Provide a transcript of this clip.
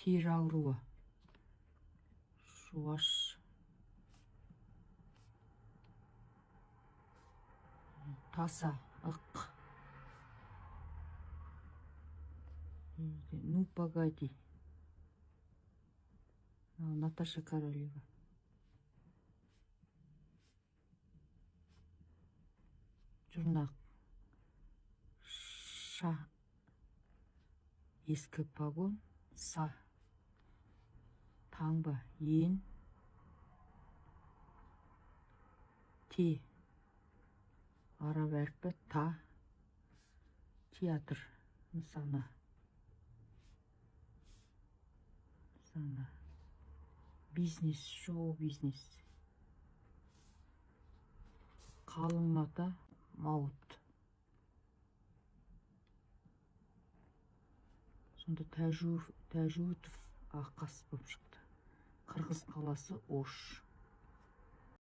Тері ауруы. Шуаш. Таса. Ық. Ну, погоди. Наташа Королева. Жұрнақ. Ша. Ескі погон. Са. Таңба. Ен. Те. Араб әрпі. Та. Театр. Нысана. Бизнес. Шоу бизнес. Қалың мата. Мауыт. Сонда Тәжуітов Ақас болып шықты. Қырғыз қаласы Ош.